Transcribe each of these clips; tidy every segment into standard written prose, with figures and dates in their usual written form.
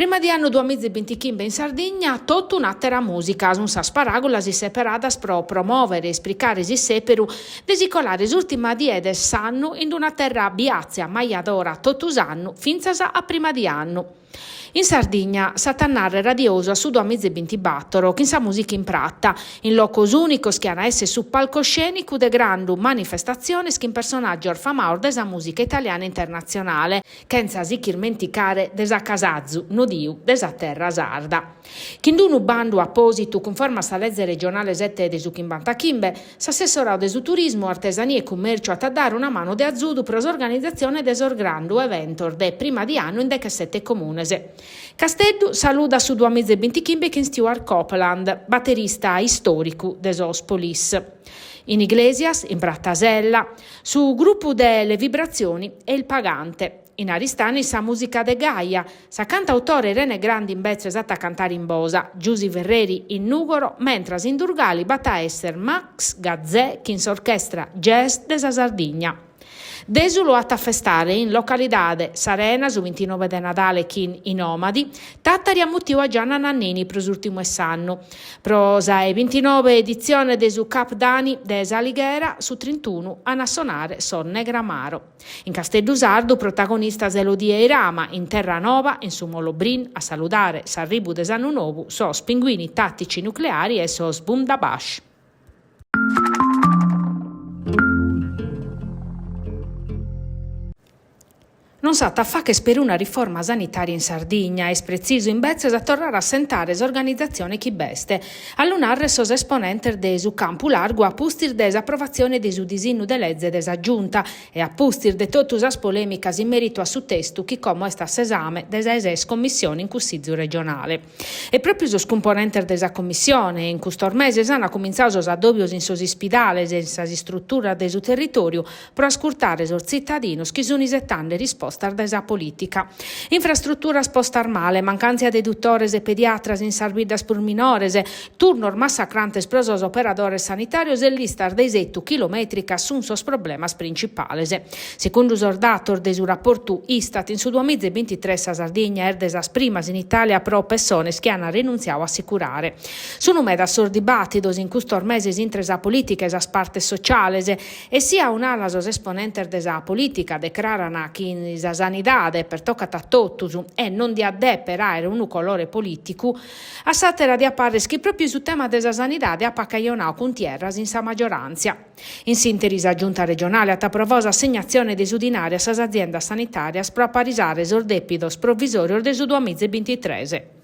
Prima di anno 2025 in Sardegna, tutta un'altra musica, un sa sparagola si separadas pro promuovere e splicare si seperu, desicolare l'ultima diede sanno in una terra biazia, maiadora totusanno, finzasa a prima di anno. In Sardegna, satannare radioso a su 2024, che sa musica in pratta, in locos unicos che hanno esse su palcoscenico de grandu manifestazioni che in personaggio orfamaur desa musica italiana internazionale, che sa si chirmenticare desa casazzu, nodiu, desa terra sarda. Chindunu bandu apposito conforma sa legge regionale 7 de Suchimbantachimbe, s'assessorau de su turismo, artesania e commercio a dare una mano de azudu per l'organizzazione desorgrandu eventor de prima di anno in 17 comunese. Casteddu saluda su 2025 Ken Stewart Copeland, batterista storico des Ospolis. In Iglesias, in Brattasella, su gruppo delle vibrazioni e il pagante. In Aristani sa musica de Gaia, sa cantautore Irene Grandi in Bezzo esatta a cantare in Bosa, Giusy Verreri in Nugoro, mentre in Durgali batta esser Max Gazzè che in orchestra jazz de Sardegna. Desulo a festare in localidade Sarena su 29 de Natale kin i nomadi, tattari ammutiu a Gianna Nannini pros ultimo anno. Prosa e 29 edizione de su Cap Dani de Salighera su 31 a nassonare son Negramaro. In Casteldusardo protagonista Elodie Irama in Terra Nova in su Molobrin a salutare s'arribu de Sannu Novu sos pinguini tattici nucleari e sos Bundabash. Non sa fa che speri una riforma sanitaria in Sardegna, è preciso in Bezzo a tornare a sentare l'organizzazione chi beste. All'unarre sos esponenter de su campo largo a pustir des approvazione de su disegno de legge des aggiunta e a pustir de totus as polemicas in merito a su testo chi come sta esame des eses commissione in cussizio regionale. E proprio sos componenter desa commissione in custor mese hanno cominciato sos addobios in sos ispidales e in sa struttura de su territorio per ascoltare sos cittadinos chi sono isettande risposte desa politica. Infrastruttura spostar male, mancanza de dottores e pediatras in sarbidas pur minores, turnor massacrantes prosos operadores sanitarios e listar de isettu chilometrica sun sos problemas principales. Secondo os datos de su rapporto Istat in su 2023 sa Sardegna desa primas in Italia pro persones che hanno rinunziato a assicurare. Sono meda sor dibattidos in custor meses intresa politica e as partes sociales e sia un'ala sos esponenter desa politica declarana che in sa sanidade per toccata tottus e non di addeperare un colore politico, a satera di appare che proprio su tema della sanidade appacaionau con tierras in sa maggioranza. In sintesi sa giunta regionale ha approvato assegnazione de sudinaria a aziendas sanitarias per apparisare sordepidos provvisorios de su 2023.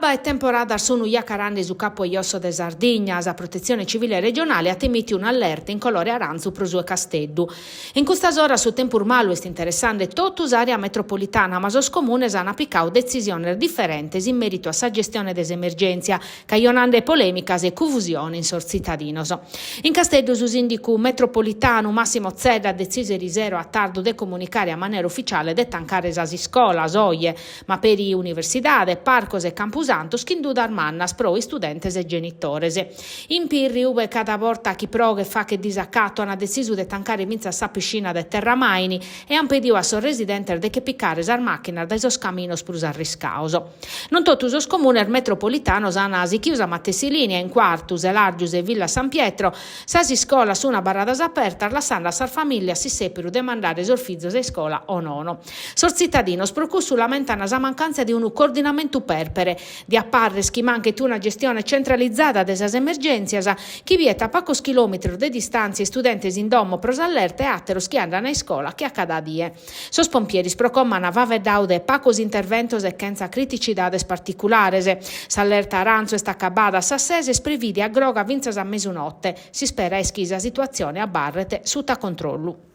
Abba e temporada sono iacarande su capo iosso de Sardegna, la protezione civile regionale ha temiti un'allerta in colore aranzo pro su Casteddu. In questa ora su tempur malo est interessante totus area metropolitana, ma sos comunes hanno applicado decisioni differenti in merito a sa gestione des emergenza, caionande polemicas e confusione in sor cittadinos. In Casteddu su sindicu metropolitano Massimo Zedda ha deciso risero a tardo de comunicare a maniera ufficiale de tancare sas scolas, oie, ma per i universidade, parcos e campus Santos che indudar mannas pro i studentes e genitores. In Pirri uve cada volta chi proghe fa che disaccato hanno deciso di tancare minza sa piscina de Terramaini e han pediu a sos residenter de che piccare sar macchina da esos caminos prus arriscauso. Non totus os comunes metropolitanos hanno si chiusa Mattesilinea in Quartus, Elargius e Villa San Pietro, sa si scola su una barradas aperta lasciando a sar famiglia si sepiru demandare sos fizos de scola o nono. Sos cittadinos pro cussu lamentano sa mancanza di un coordinamento perpere, di apparres chi manca una gestione centralizzata desas emergenzias, chi vieta pacos chilometri de distanze studentes in domo pros allerta e atteros chi andano a scuola che a cada die. Sos pompieris procomman vavedaude pacos interventos e chenza criticidades particulares. S'allerta aranzo est accabada sassese sprevidi a groga vinzas a mesunotte. Si spera eschisa situazione a barrete sutta controllo.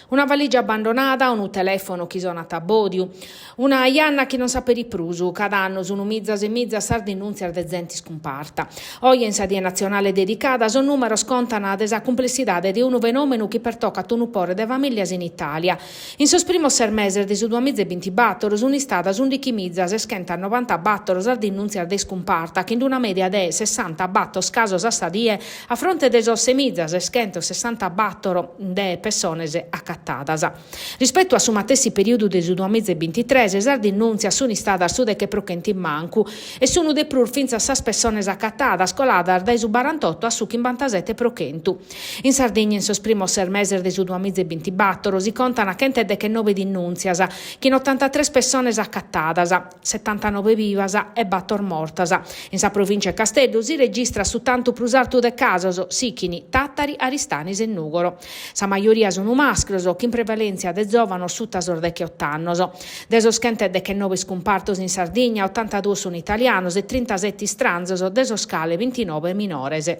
Una valigia abbandonata, un telefono chi sono a bodiu, una ianna che non sa per i prusu, cada anno su un mizzas e mizzas sardinunziar de zenti scomparta. Oggi in Sadia Nazionale dedicata son numero scontana desa complessità di un fenomeno che pertocca un upore de famiglie in Italia. In sos primos sermeser di su 2020 battoros un'istada su 11 mizzas e schenta 90 battoros sardinunziar de scomparta, che in una media de 60 battos casos a stadie a fronte de sos mizzas e schento 60 battoro de persone accattadas. Rispetto a su matessi periodo del 2023, sardinunzia sono istada su de che procenti in mancu e sono de prur finza sas persone accattadas, colada dai su 48 a su 57 procentu. In Sardegna in sos primo sermeser del 2024 si contano a chente de che 9 dinunzias, che in 83 persone accattadas, 79 vivas e battor mortas. In sa provincia de Castello si registra su tanto prusartu de casos, sichini, tattari, aristanis e nugoro. Sa maioria sono mascros, che in prevalenza de giovano suttasor de che 8 annos. Desos chente de che 9 scompartos in Sardegna, 82 sono italianos e 37 stranzos, desos scale 29 minores.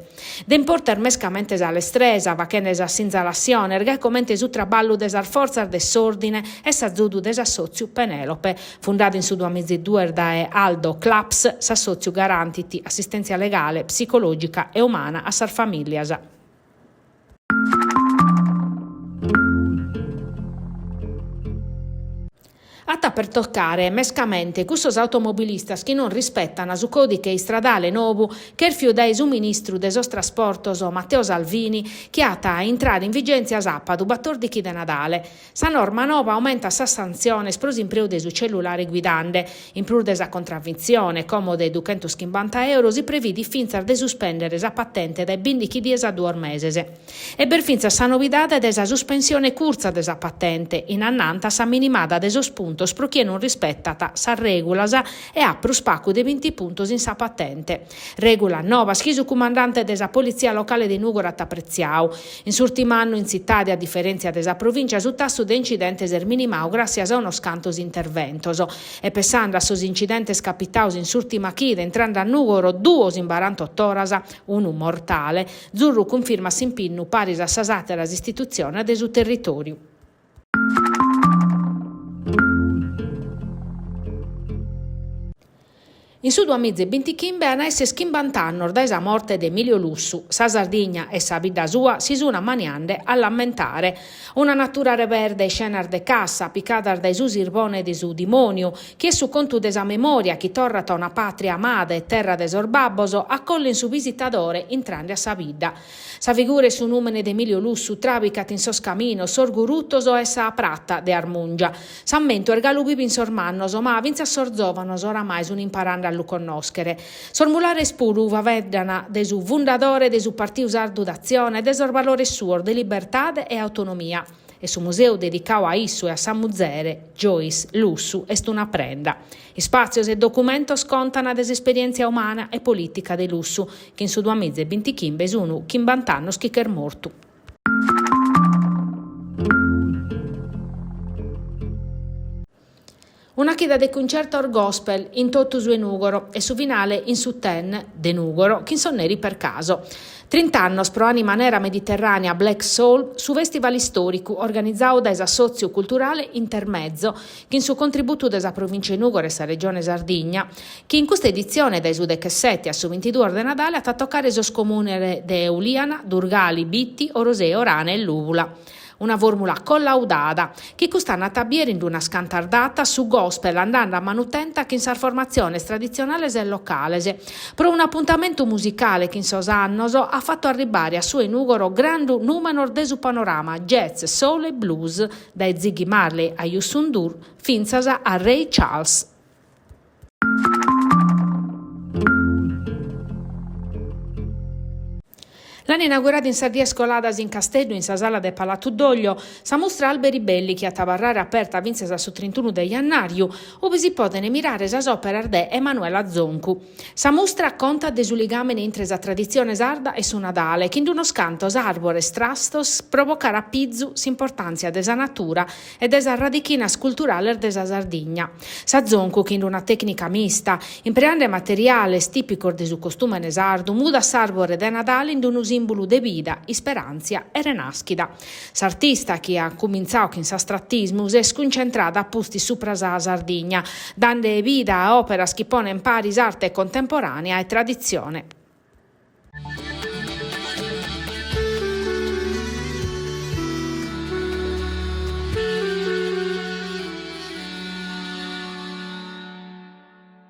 De importer mescamente alle stresa, vachenes a sinzalazione, erga commente su traballo desar forza de sordine e s'azzudu desassoziu Penelope, fondato in su 2002 da Aldo Claps, s'assoziu garantiti assistenza legale, psicologica e umana a sar familias. Atta per toccare mescamente cussos automobilistas che non rispettano su codice stradale novu che il dai su ministru de sos trasportos Matteo Salvini che atta a entrare in vigenza sapadu 14 de Nadale. Sa norma nova aumenta sa sanzione pros in preu de su cellulare guidande. In prur de sa contravvenzione comode 250 euro si previdi finza de suspendere sa patente dai 20 dies a 2 meses. E per finza sa novidade de sa sospensione curza de sa patente in annanta sa minimada de sos puntos pro chi non rispettata sa regola e ha pro spacco de 20 puntos in sa patente. Regola nova schisu comandante de sa polizia locale di Nugoro a Preziau. In s'ultimo anno in città, a differenza de sa provincia, su tasso de incidentes er minimau grazie a unos cantos interventos. E pensando a sos incidentes capitaus in s'ultima chida entrando a Nugoro 2 in 48 oras, uno mortale, Zurru conferma s'impinnu paris a sas atteras istituzioni de su territorio. In su 2025 hanno essere schimbant'anni da esa morte di Emilio Lussu. Sa Sardegna e sa vita sua si sono maniande a lamentare. Una natura reverde scenar de cassa, piccata dai su sirbone di su demonio, che su conto desa memoria chi torrata una patria amata e terra de sorbabboso, accolle in su visitadore intrande a sa vita. Sa figura e su numene di Emilio Lussu trabicat in sos camino, sorguruttoso e sa pratta de Armungia. Sammento ergalu vivi in sormannoso, ma vinza sorzovanos oramai sun imparando a lu connoscere. Sormulare spuru vavedana de su fundadore de su Partiu Sardu d'Azione, de sos valores suo de libertà e autonomia. E su museo dedicato a issu e a San Muzere, Joyce Lussu est una prenda. I spazios e documentos contano des esperienza umana e politica de Lussu, che in su 2025 sono 50 anni che è morto. Una chida de concerto or gospel in tutto su Nugoro e su finale in su ten de Nugoro, che sono neri per caso. 30 anni pro anima nera mediterranea Black Soul su festival storico organizzato da esa sozio culturale Intermezzo, che in su contributo desa provincia di Nugoro e sa regione Sardegna, che in questa edizione dai su decessetti a su 22 de Natale ha toccare esos comune de Euliana, Durgali, Bitti, Oroseo, Orane e Luvula. Una formula collaudata che costana tabiere in una scantardata su gospel andando a manutenta che in sa formazione tradizionale e locale per un appuntamento musicale che in sos annos ha fatto arrivare a su Nugoro grande numero de su panorama jazz, soul e blues dai Ziggy Marley a Youssou N'Dour finzas a Ray Charles. L'hanno inaugurata in Sardia Scoladas in Castello, in sa sala del Palazzo d'Oglio, sa mostra alberi belli che a tabarrare aperta vinse su 31 de Jannario, ove si possono mirare sa opera de Emanuela Zoncu. Sa mostra conta de su ligamene intre sa tradizione sarda e su Nadale, che in uno scanto arbore strastos provocare a pizzu s'importanza de sa natura e de sa radichina sculturale de sa Sardigna. Sa Zoncu, che in una tecnica mista, impreande materiale tipico de su costume sardo, muda s'arbore de Nadale in un simbolo de vida, speranzia e renaschida. S'artista che ha cominciato in s'astrattismo è sconcentrata a posti supra la Sardigna, dando vita a opere che pone in pari arte contemporanea e tradizione.